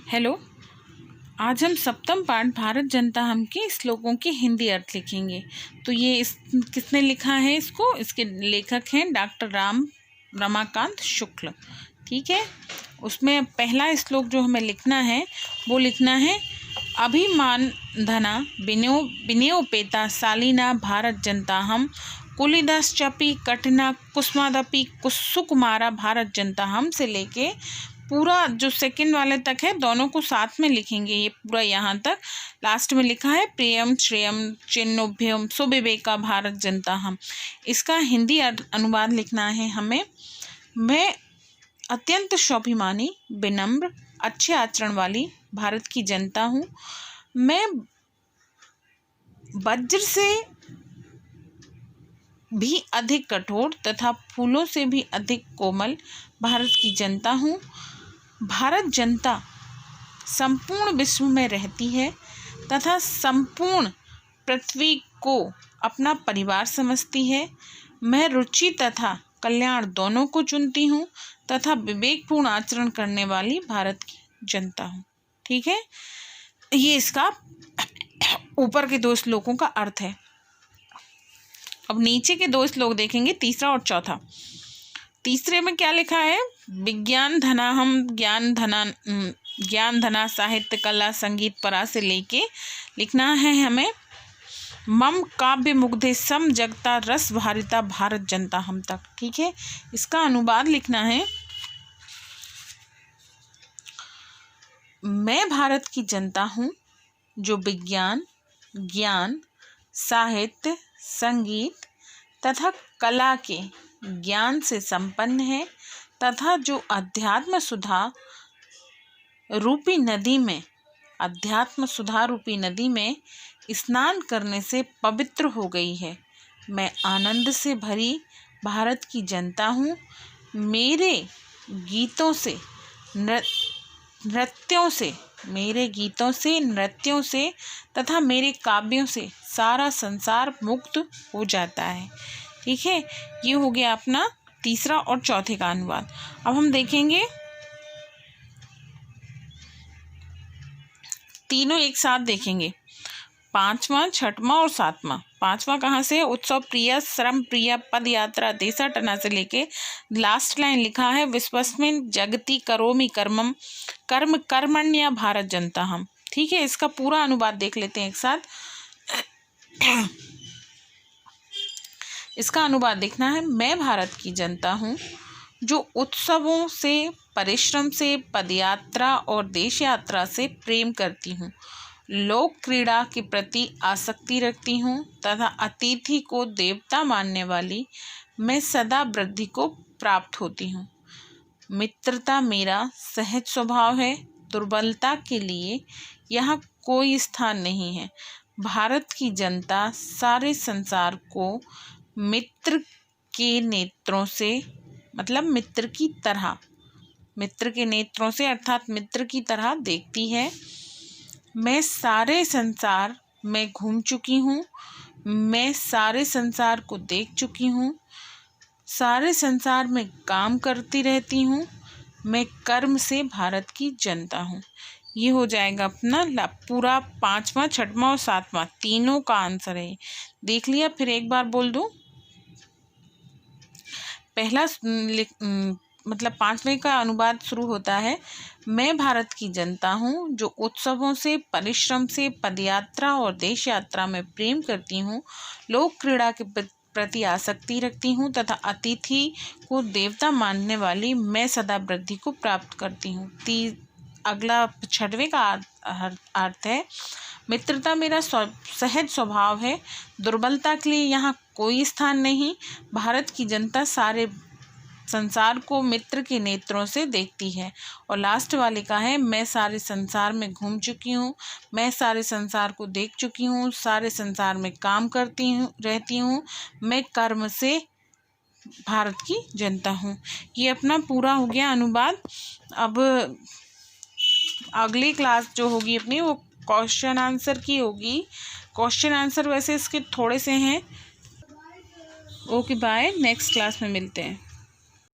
Hello. आज हम सप्तम पाठ भारत जनता हम के श्लोकों के हिंदी अर्थ लिखेंगे। तो ये किसने लिखा है इसको? इसके लेखक हैं डॉक्टर रमाकांत शुक्ल। ठीक है, उसमें पहला श्लोक जो हमें लिखना है वो लिखना है, अभिमान धना विनयोपेता शालीना भारत जनता हम कुलिदश्चपि कठिना कुस्मादपि कुसुकुमारा भारत जनता हम से लेके पूरा जो सेकंड वाले तक है दोनों को साथ में लिखेंगे। ये पूरा यहाँ तक लास्ट में लिखा है, प्रियम श्रेयम चिन्नोभ्यम सुविवेका भारत जनता हम। इसका हिंदी अनुवाद लिखना है हमें। मैं अत्यंत स्वाभिमानी, विनम्र, अच्छे आचरण वाली भारत की जनता हूँ। मैं वज्र से भी अधिक कठोर तथा फूलों से भी अधिक कोमल भारत की जनता हूँ। भारत जनता संपूर्ण विश्व में रहती है तथा संपूर्ण पृथ्वी को अपना परिवार समझती है। मैं रुचि तथा कल्याण दोनों को चुनती हूँ तथा विवेकपूर्ण आचरण करने वाली भारत की जनता हूँ। ठीक है, ये इसका ऊपर के दो श्लोकों का अर्थ है। अब नीचे के दो श्लोक देखेंगे, तीसरा और चौथा। तीसरे में क्या लिखा है? विज्ञान धना हम ज्ञान धना साहित्य कला संगीत परा से लेके लिखना है हमें, मम काव्य मुग्धे सम जगता रस भारिता भारत जनता हम तक। ठीक है, इसका अनुवाद लिखना है, मैं भारत की जनता हूँ जो विज्ञान, ज्ञान, साहित्य, संगीत तथा कला के ज्ञान से संपन्न है तथा जो अध्यात्म सुधा रूपी नदी में स्नान करने से पवित्र हो गई है। मैं आनंद से भरी भारत की जनता हूँ। मेरे गीतों से नृत्यों से तथा मेरे काव्यों से सारा संसार मुक्त हो जाता है। ठीक है, ये हो गया अपना तीसरा और चौथे का अनुवाद। अब हम देखेंगे तीनों एक साथ देखेंगे, पांचवा, छठवां और सातवां। पांचवा कहाँ से? उत्सव प्रिय, श्रम प्रिय, पद यात्रा, देशाटना से लेके लास्ट लाइन लिखा है, विश्वस्मिन् जगति करोमि कर्मम कर्म कर्मण्य भारत जनता हम। ठीक है, इसका पूरा अनुवाद देख लेते हैं एक साथ। इसका अनुवाद देखना है, मैं भारत की जनता हूँ जो उत्सवों से, परिश्रम से, पदयात्रा और देश यात्रा से प्रेम करती हूँ, लोक क्रीड़ा के प्रति आसक्ति रखती हूँ तथा अतिथि को देवता मानने वाली मैं सदा वृद्धि को प्राप्त होती हूँ। मित्रता मेरा सहज स्वभाव है, दुर्बलता के लिए यहाँ कोई स्थान नहीं है। भारत की जनता सारे संसार को मित्र के नेत्रों से, मतलब मित्र के नेत्रों से अर्थात मित्र की तरह देखती है। मैं सारे संसार में घूम चुकी हूँ, मैं सारे संसार को देख चुकी हूँ, सारे संसार में काम करती रहती हूँ, मैं कर्म से भारत की जनता हूँ। ये हो जाएगा अपना पूरा पांचवा, छठवां और सातवां, तीनों का आंसर है। देख लिया, फिर एक बार बोल दूँ। पहला मतलब पांचवें का अनुवाद शुरू होता है, मैं भारत की जनता हूँ जो उत्सवों से, परिश्रम से, पदयात्रा और देश यात्रा में प्रेम करती हूँ, लोक क्रीड़ा के प्रति आसक्ति रखती हूँ तथा अतिथि को देवता मानने वाली मैं सदा वृद्धि को प्राप्त करती हूँ। अगला छठवें का अर्थ है, मित्रता मेरा सहज स्वभाव है, दुर्बलता के लिए यहाँ कोई स्थान नहीं। भारत की जनता सारे संसार को मित्र के नेत्रों से देखती है। और लास्ट वाले का है, मैं सारे संसार में घूम चुकी हूँ, मैं सारे संसार को देख चुकी हूँ, सारे संसार में काम रहती हूँ, मैं कर्म से भारत की जनता हूँ। ये अपना पूरा हो गया अनुवाद। अब अगली क्लास जो होगी अपनी वो क्वेश्चन आंसर की होगी। क्वेश्चन आंसर वैसे इसके थोड़े से हैं। ओके बाय, नेक्स्ट क्लास में मिलते हैं।